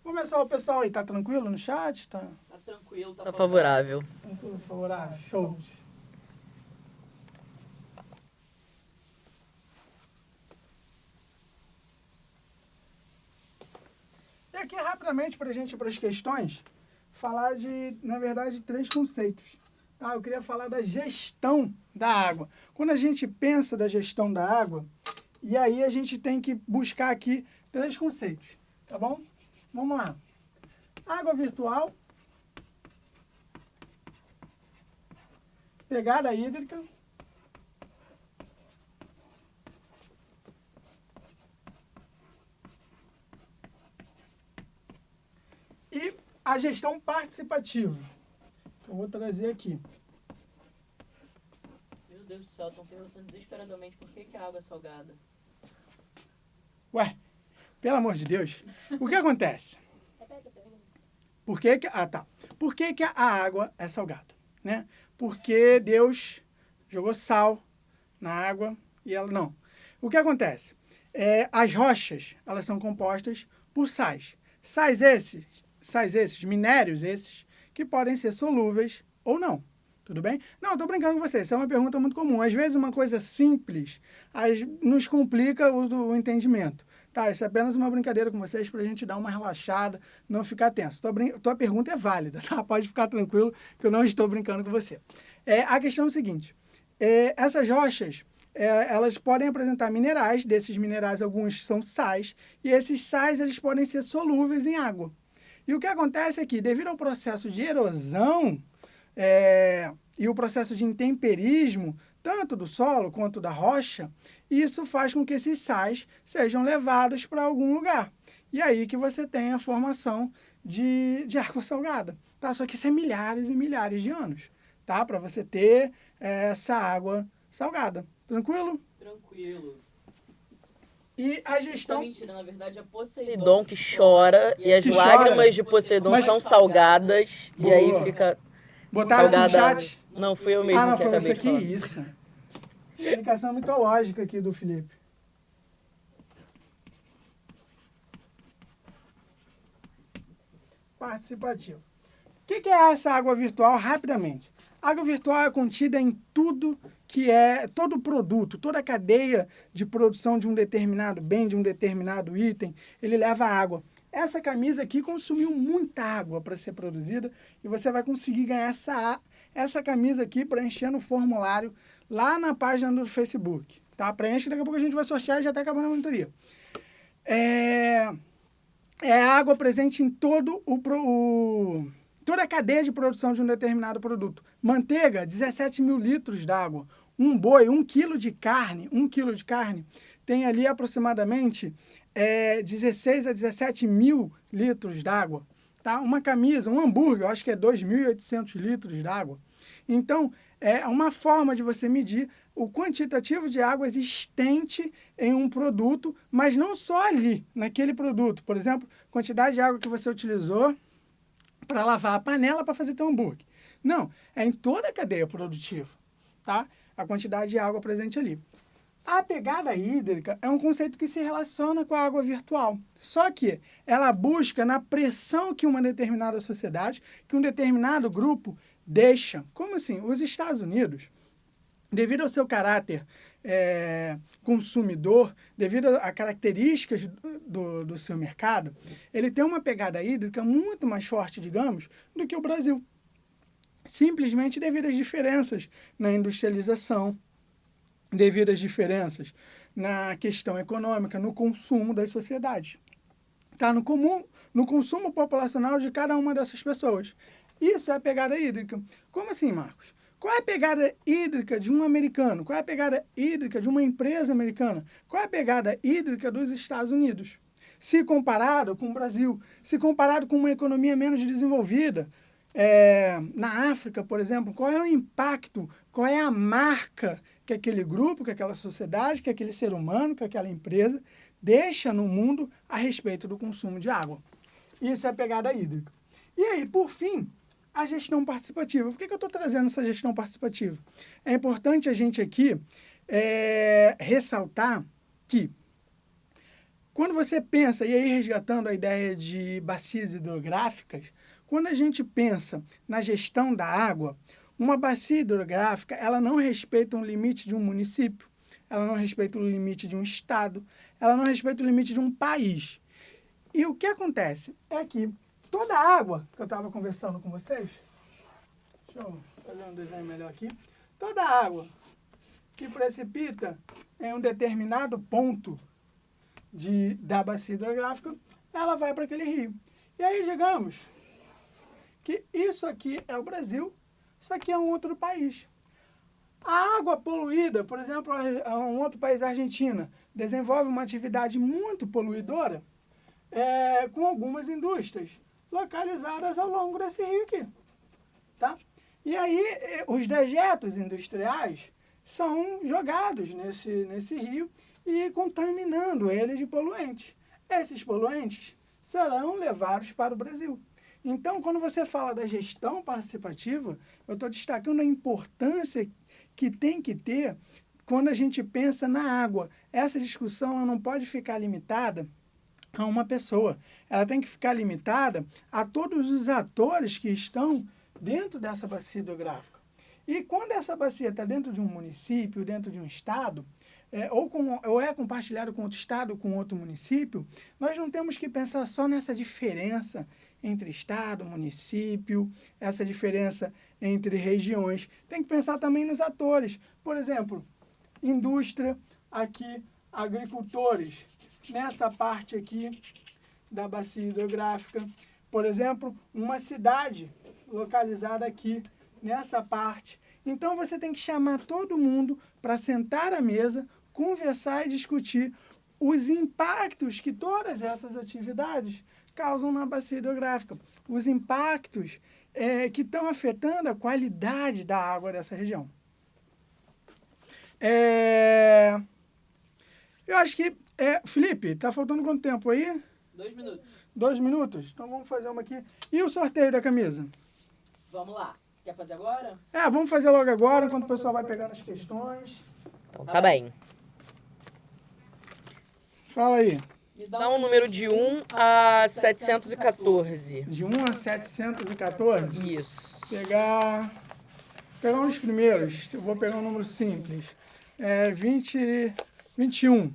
A: Vamos ver só o pessoal aí, tá tranquilo no chat? Tá
B: tranquilo, tá favorável.
A: Tranquilo, favorável, show. E aqui, rapidamente, para a gente ir para as questões, falar de, na verdade, 3 conceitos. Tá? Eu queria falar da gestão da água. Quando a gente pensa da gestão da água, e aí a gente tem que buscar aqui 3 conceitos, tá bom? Vamos lá. Água virtual, pegada hídrica, e a gestão participativa, que eu vou trazer aqui.
B: Meu Deus do céu, estão perguntando desesperadamente por que a água é salgada.
A: Ué, pelo amor de Deus, o que acontece?
B: Repete a pergunta.
A: Por que a água é salgada? Né? Porque Deus jogou sal na água e ela não. O que acontece? As rochas, elas são compostas por sais. Sais esses, minérios esses, que podem ser solúveis ou não. Tudo bem? Não, estou brincando com vocês. Isso é uma pergunta muito comum. Às vezes uma coisa simples nos complica o entendimento. Tá, isso é apenas uma brincadeira com vocês para a gente dar uma relaxada, não ficar tenso. Tua pergunta é válida, tá? Pode ficar tranquilo que eu não estou brincando com você. A questão é o seguinte, essas rochas, elas podem apresentar minerais, desses minerais alguns são sais, e esses sais eles podem ser solúveis em água. E o que acontece é que, devido ao processo de erosão e o processo de intemperismo, tanto do solo quanto da rocha, isso faz com que esses sais sejam levados para algum lugar. E aí que você tem a formação de água salgada. Tá? Só que isso é milhares e milhares de anos, tá? Para você ter essa água salgada. Tranquilo?
B: Tranquilo.
A: E a gestão...
B: Mentira, na verdade é Poseidon que chora e as lágrimas de Poseidon são salgadas.
A: Boa.
B: E aí fica...
A: Botaram isso no chat?
B: Não, fui eu mesmo.
A: Ah, não,
B: que
A: foi você
B: acabei de
A: que isso. Explicação mitológica aqui do Felipe. Participativo. O que é essa água virtual? Rapidamente. A água virtual é contida em tudo que todo produto, toda a cadeia de produção de um determinado bem, de um determinado item, ele leva água. Essa camisa aqui consumiu muita água para ser produzida e você vai conseguir ganhar essa camisa aqui preenchendo o formulário lá na página do Facebook. Tá? Preenche, daqui a pouco a gente vai sortear e já está acabando a monitoria. Água presente em toda a cadeia de produção de um determinado produto. Manteiga, 17 mil litros d'água. Um boi, 1 quilo de carne, tem ali aproximadamente 16 a 17 mil litros d'água. Tá? Uma camisa, um hambúrguer, eu acho que é 2.800 litros d'água. Então, é uma forma de você medir o quantitativo de água existente em um produto, mas não só ali, naquele produto. Por exemplo, quantidade de água que você utilizou para lavar a panela para fazer teu hambúrguer. Não, é em toda a cadeia produtiva, tá? A quantidade de água presente ali. A pegada hídrica é um conceito que se relaciona com a água virtual. Só que ela busca na pressão que uma determinada sociedade, que um determinado grupo deixa. Como assim? Os Estados Unidos, devido ao seu caráter consumidor, devido a características do seu mercado, ele tem uma pegada hídrica muito mais forte, digamos, do que o Brasil. Simplesmente devido às diferenças na industrialização, devido às diferenças na questão econômica, no consumo das sociedades. Tá? No consumo populacional de cada uma dessas pessoas. Isso é a pegada hídrica. Como assim, Marcos? Qual é a pegada hídrica de um americano? Qual é a pegada hídrica de uma empresa americana? Qual é a pegada hídrica dos Estados Unidos? Se comparado com o Brasil, se comparado com uma economia menos desenvolvida, na África, por exemplo, qual é o impacto, qual é a marca que aquele grupo, que aquela sociedade, que aquele ser humano, que aquela empresa deixa no mundo a respeito do consumo de água? Isso é a pegada hídrica. E aí, por fim, a gestão participativa. Por que eu estou trazendo essa gestão participativa? É importante a gente aqui ressaltar que quando você pensa, e aí resgatando a ideia de bacias hidrográficas, quando a gente pensa na gestão da água, uma bacia hidrográfica, ela não respeita um limite de um município, ela não respeita o limite de um estado, ela não respeita o limite de um país. E o que acontece é que toda a água, que eu estava conversando com vocês, deixa eu fazer um desenho melhor aqui, toda a água que precipita em um determinado ponto da bacia hidrográfica, ela vai para aquele rio. E aí, digamos que isso aqui é o Brasil, isso aqui é um outro país. A água poluída, por exemplo, um outro país, a Argentina, desenvolve uma atividade muito poluidora com algumas indústrias localizadas ao longo desse rio aqui. Tá? E aí, os dejetos industriais são jogados nesse rio e contaminando ele de poluentes. Esses poluentes serão levados para o Brasil. Então, quando você fala da gestão participativa, eu estou destacando a importância que tem que ter quando a gente pensa na água. Essa discussão ela não pode ficar limitada a uma pessoa. Ela tem que ficar limitada a todos os atores que estão dentro dessa bacia hidrográfica. E quando essa bacia está dentro de um município, dentro de um estado, ou é compartilhado com outro estado, com outro município, nós não temos que pensar só nessa diferença entre estado, município, essa diferença entre regiões. Tem que pensar também nos atores. Por exemplo, indústria, aqui, agricultores, nessa parte aqui da bacia hidrográfica. Por exemplo, uma cidade localizada aqui, nessa parte. Então, você tem que chamar todo mundo para sentar à mesa, conversar e discutir os impactos que todas essas atividades causam na bacia hidrográfica, os impactos que estão afetando a qualidade da água dessa região. Eu acho que... Felipe, tá faltando quanto tempo aí?
B: 2 minutos.
A: 2 minutos? Então vamos fazer uma aqui. E o sorteio da camisa?
B: Vamos lá. Quer fazer agora?
A: Vamos fazer logo agora, enquanto o pessoal vai pegando as questões.
B: Então tá bem.
A: Fala aí.
B: Me dá um número de 1 a 714.
A: De 1 a 714?
B: Isso.
A: Pegar um dos primeiros. Eu vou pegar um número simples. 21.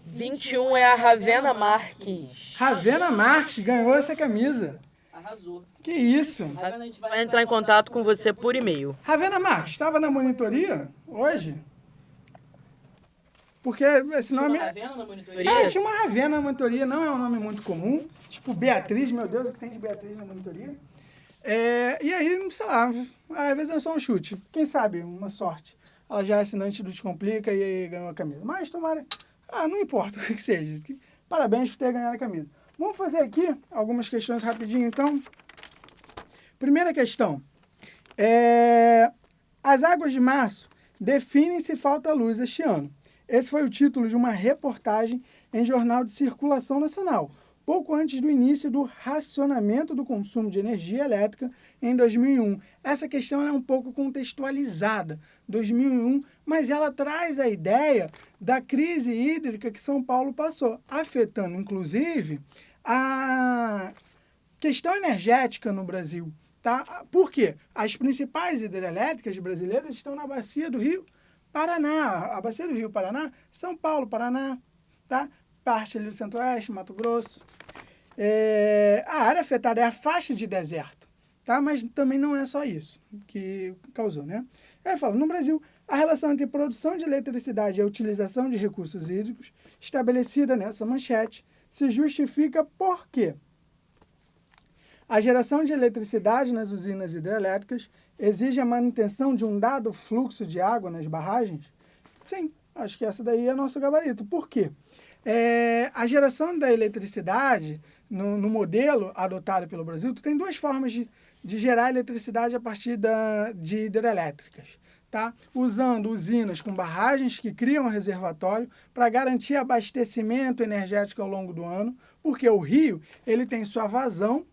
B: 21 é a Ravena Marques.
A: Ravena Marques ganhou essa camisa.
B: Arrasou.
A: Que isso?
B: A gente vai entrar em contato com você por e-mail.
A: Ravena Marques, estava na monitoria hoje? Porque esse nome...
B: Tinha uma Ravena na monitoria?
A: Tinha uma Ravena na monitoria, não é um nome muito comum. Tipo Beatriz, meu Deus, o que tem de Beatriz na monitoria? E aí, sei lá, às vezes é só um chute. Quem sabe, uma sorte. Ela já é assinante do Descomplica e aí ganhou a camisa. Mas tomara... não importa o que seja. Parabéns por ter ganhado a camisa. Vamos fazer aqui algumas questões rapidinho, então. Primeira questão. As águas de março definem se falta luz este ano. Esse foi o título de uma reportagem em jornal de circulação nacional, pouco antes do início do racionamento do consumo de energia elétrica em 2001. Essa questão é um pouco contextualizada, 2001, mas ela traz a ideia da crise hídrica que São Paulo passou, afetando, inclusive, a questão energética no Brasil. Tá? Por quê? As principais hidrelétricas brasileiras estão na bacia do Rio Paraná. A bacia do Rio Paraná, São Paulo, Paraná, tá? Parte ali do Centro-Oeste, Mato Grosso. A área afetada é a faixa de deserto, tá? Mas também não é só isso que causou, né? Aí fala, no Brasil, a relação entre produção de eletricidade e a utilização de recursos hídricos, estabelecida nessa manchete, se justifica por quê? A geração de eletricidade nas usinas hidrelétricas exige a manutenção de um dado fluxo de água nas barragens? Sim, acho que essa daí é nosso gabarito. Por quê? A geração da eletricidade, no modelo adotado pelo Brasil, tu tem duas formas de gerar eletricidade a partir de hidrelétricas. Tá? Usando usinas com barragens que criam um reservatório para garantir abastecimento energético ao longo do ano, porque o rio ele tem sua vazão,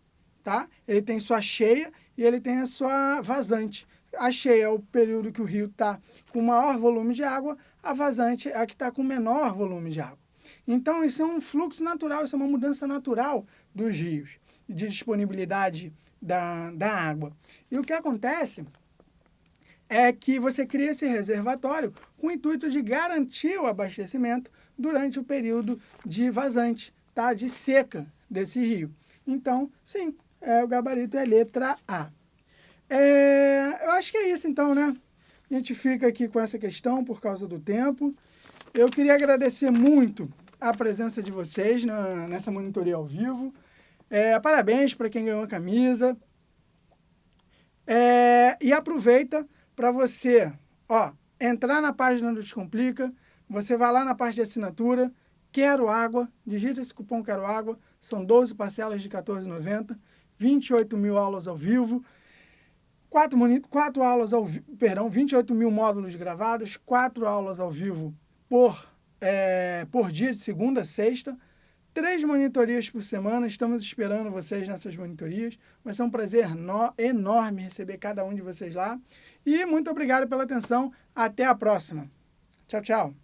A: tá? Ele tem sua cheia e ele tem a sua vazante. A cheia é o período que o rio está com maior volume de água, a vazante é a que está com menor volume de água. Então, isso é um fluxo natural, isso é uma mudança natural dos rios, de disponibilidade da água. E o que acontece é que você cria esse reservatório com o intuito de garantir o abastecimento durante o período de vazante, tá? De seca desse rio. Então, sim, o gabarito é a letra A. Eu acho que é isso, então, né? A gente fica aqui com essa questão por causa do tempo. Eu queria agradecer muito a presença de vocês nessa monitoria ao vivo. Parabéns para quem ganhou a camisa. E aproveita para você entrar na página do Descomplica. Você vai lá na parte de assinatura, Quero Água, digita esse cupom Quero Água. São 12 parcelas de R$14,90, 28 mil aulas ao vivo, 28 mil módulos gravados, 4 aulas ao vivo por dia, de segunda a sexta, 3 monitorias por semana. Estamos esperando vocês nessas monitorias. Vai ser um prazer enorme receber cada um de vocês lá. E muito obrigado pela atenção. Até a próxima. Tchau, tchau.